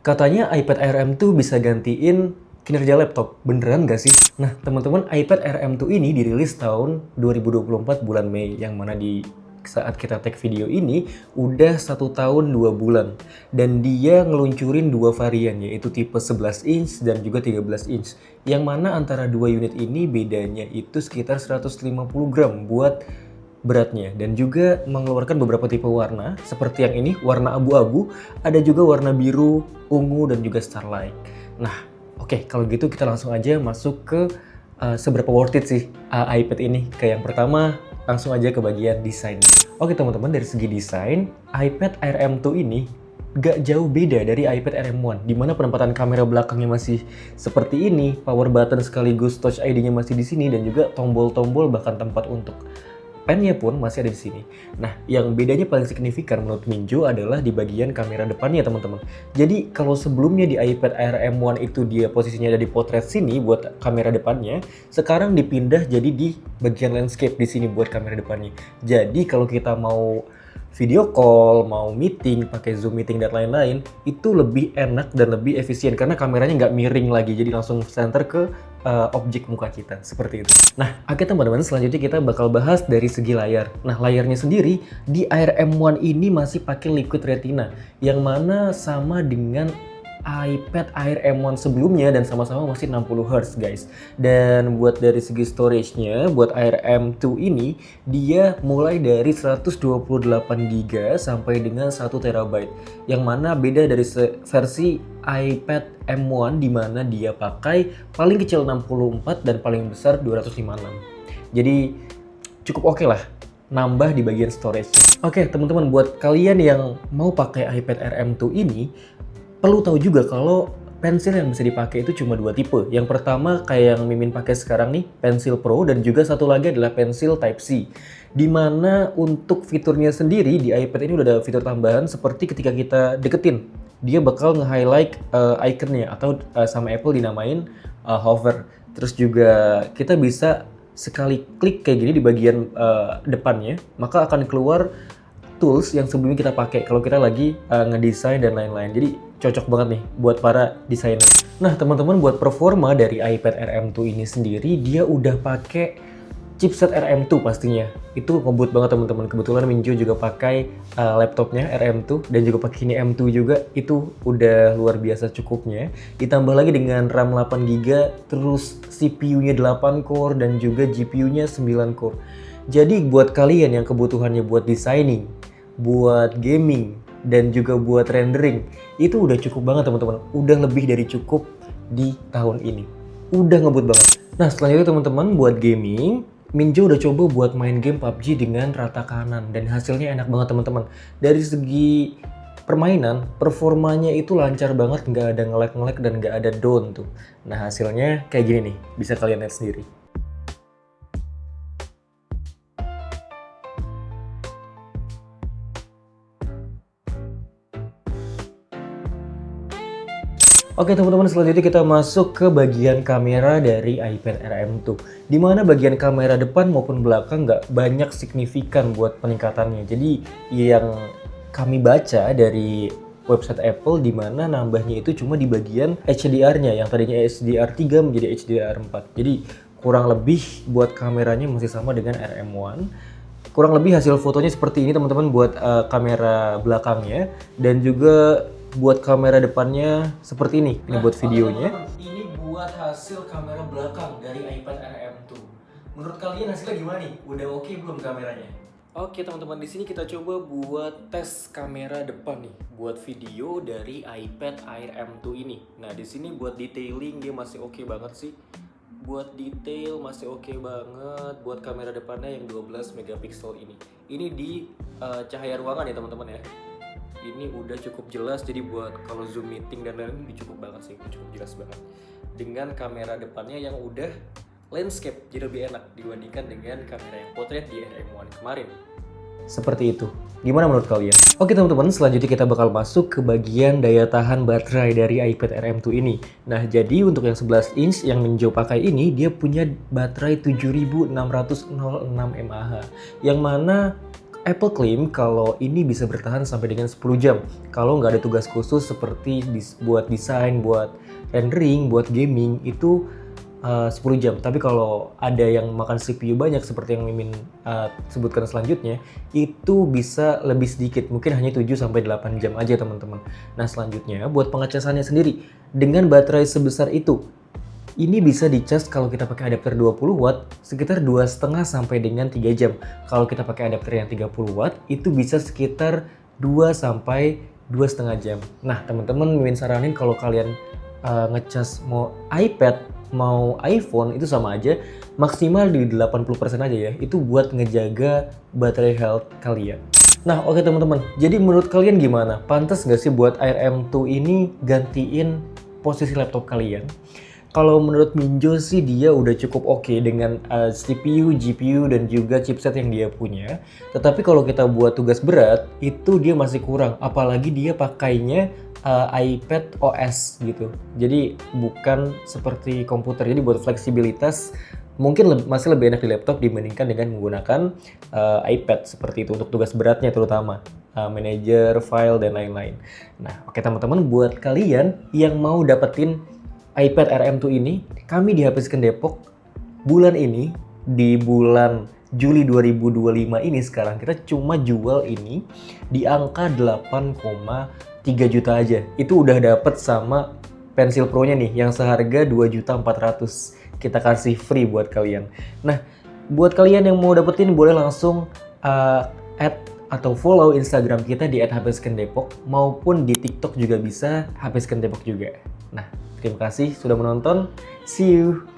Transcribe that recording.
Katanya iPad Air M2 bisa gantiin kinerja laptop. Beneran nggak sih? Nah, teman-teman, iPad Air M2 ini dirilis tahun 2024 bulan Mei, yang mana di saat kita take video ini udah 1 tahun 2 bulan. Dan dia ngeluncurin dua varian, yaitu tipe 11 inch dan juga 13 inch. Yang mana antara dua unit ini bedanya itu sekitar 150 gram buat beratnya, dan juga mengeluarkan beberapa tipe warna seperti yang ini, warna abu-abu, ada juga warna biru, ungu, dan juga starlight. Nah, oke, kalau gitu kita langsung aja masuk ke seberapa worth it sih iPad ini. Ke yang pertama, langsung aja ke bagian desain. Oke teman-teman, dari segi desain, iPad Air M2 ini gak jauh beda dari iPad Air M1, dimana penempatan kamera belakangnya masih seperti ini, power button sekaligus Touch ID-nya masih di sini, dan juga tombol-tombol bahkan tempat untuk pennya pun masih ada di sini. Nah, yang bedanya paling signifikan menurut Minju adalah di bagian kamera depannya, teman-teman. Jadi, kalau sebelumnya di iPad Air M1 itu dia posisinya ada di potret sini buat kamera depannya, sekarang dipindah jadi di bagian landscape di sini buat kamera depannya. Jadi, kalau kita mau video call, mau meeting, pakai Zoom meeting dan lain-lain, itu lebih enak dan lebih efisien karena kameranya nggak miring lagi, jadi langsung center ke objek muka kita, seperti itu. Nah, oke teman-teman, selanjutnya kita bakal bahas dari segi layar. Nah, layarnya sendiri di Air M1 ini masih pakai Liquid Retina, yang mana sama dengan iPad Air M1 sebelumnya dan sama-sama masih 60 Hz guys. Dan buat dari segi storage-nya, buat Air M2 ini dia mulai dari 128 GB sampai dengan 1 TB. Yang mana beda dari versi iPad M1 di mana dia pakai paling kecil 64 dan paling besar 256. Jadi cukup oke lah nambah di bagian storage-nya. Oke, teman-teman, buat kalian yang mau pakai iPad Air M2 ini, perlu tahu juga kalau pensil yang bisa dipakai itu cuma dua tipe. Yang pertama kayak yang Mimin pakai sekarang nih, pensil Pro, dan juga satu lagi adalah pensil Type-C. Dimana untuk fiturnya sendiri di iPad ini udah ada fitur tambahan seperti ketika kita deketin, dia bakal nge-highlight ikonnya atau sama Apple dinamain hover. Terus juga kita bisa sekali klik kayak gini di bagian depannya, maka akan keluar tools yang sebelumnya kita pakai kalau kita lagi ngedesain dan lain-lain. Jadi cocok banget nih buat para desainer. Nah teman-teman, buat performa dari iPad Air M2 ini sendiri, dia udah pakai chipset RM2 pastinya. Itu ngebut banget teman-teman. Kebetulan Minju juga pakai laptopnya RM2 dan juga pakai ini M2 juga. Itu udah luar biasa cukupnya. Ditambah lagi dengan RAM 8GB, terus CPU-nya 8 core dan juga GPU-nya 9 core. Jadi buat kalian yang kebutuhannya buat designing, buat gaming, dan juga buat rendering, itu udah cukup banget teman-teman. Udah lebih dari cukup di tahun ini. Udah ngebut banget. Nah selanjutnya teman-teman, buat gaming, Minjo udah coba buat main game PUBG dengan rata kanan dan hasilnya enak banget teman-teman. Dari segi permainan, performanya itu lancar banget, nggak ada nge-lag dan nggak ada down tuh. Nah hasilnya kayak gini nih, bisa kalian lihat sendiri. Oke teman-teman, selanjutnya kita masuk ke bagian kamera dari iPad Air M2. Dimana bagian kamera depan maupun belakang nggak banyak signifikan buat peningkatannya. Jadi yang kami baca dari website Apple, dimana nambahnya itu cuma di bagian HDR-nya, yang tadinya HDR3 menjadi HDR4. Jadi kurang lebih buat kameranya masih sama dengan Air M1. Kurang lebih hasil fotonya seperti ini teman-teman buat kamera belakangnya, dan juga buat kamera depannya seperti ini. Ini buat videonya. Ini buat hasil kamera belakang dari iPad Air M2. Menurut kalian hasilnya gimana nih? Udah oke belum kameranya? Oke teman-teman, di sini kita coba buat tes kamera depan nih buat video dari iPad Air M2 ini. Nah, di sini buat detailing dia masih oke banget sih. Buat detail masih oke banget. Buat kamera depannya yang 12 megapiksel ini. Ini di cahaya ruangan ya teman-teman ya. Ini udah cukup jelas, jadi buat kalau Zoom meeting dan lain-lain ini cukup banget sih, cukup jelas banget. Dengan kamera depannya yang udah landscape, jadi lebih enak dibandingkan dengan kamera yang potret di Air M1 kemarin. Seperti itu. Gimana menurut kalian? Oke teman-teman, selanjutnya kita bakal masuk ke bagian daya tahan baterai dari iPad Air M2 ini. Nah, jadi untuk yang 11 inch yang Minjo pakai ini, dia punya baterai 7606 mAh. Yang mana Apple klaim kalau ini bisa bertahan sampai dengan 10 jam kalau nggak ada tugas khusus seperti buat desain, buat rendering, buat gaming itu 10 jam. Tapi kalau ada yang makan CPU banyak seperti yang Mimin sebutkan selanjutnya, itu bisa lebih sedikit, mungkin hanya 7-8 jam aja teman-teman. Nah selanjutnya buat pengecasannya sendiri, dengan baterai sebesar itu, ini bisa dicas kalau kita pakai adapter 20 watt sekitar 2,5 sampai dengan 3 jam. Kalau kita pakai adapter yang 30 watt itu bisa sekitar 2 sampai 2,5 jam. Nah teman-teman Mimin saranin kalau kalian ngecas mau iPad mau iPhone itu sama aja, maksimal di 80% aja ya, itu buat ngejaga baterai health kalian. Nah oke teman-teman, jadi menurut kalian gimana? Pantas nggak sih buat ARM2 ini gantiin posisi laptop kalian? Kalau menurut Minjo sih dia udah cukup oke dengan CPU, GPU, dan juga chipset yang dia punya. Tetapi kalau kita buat tugas berat, itu dia masih kurang. Apalagi dia pakainya iPad OS gitu. Jadi bukan seperti komputer. Jadi buat fleksibilitas mungkin masih lebih enak di laptop dibandingkan dengan menggunakan iPad seperti itu untuk tugas beratnya terutama. Manager, file, dan lain-lain. Nah oke teman-teman, buat kalian yang mau dapetin iPad RM2 ini, kami di HP Scan Depok bulan ini, di bulan Juli 2025 ini sekarang kita cuma jual ini di angka 8,3 juta aja. Itu udah dapet sama Pencil Pro-nya nih yang seharga 2.400.000. Kita kasih free buat kalian. Nah, buat kalian yang mau dapetin boleh langsung add atau follow Instagram kita di @hpskandepok maupun di TikTok juga bisa HP Scan Depok juga. Nah, terima kasih sudah menonton. See you.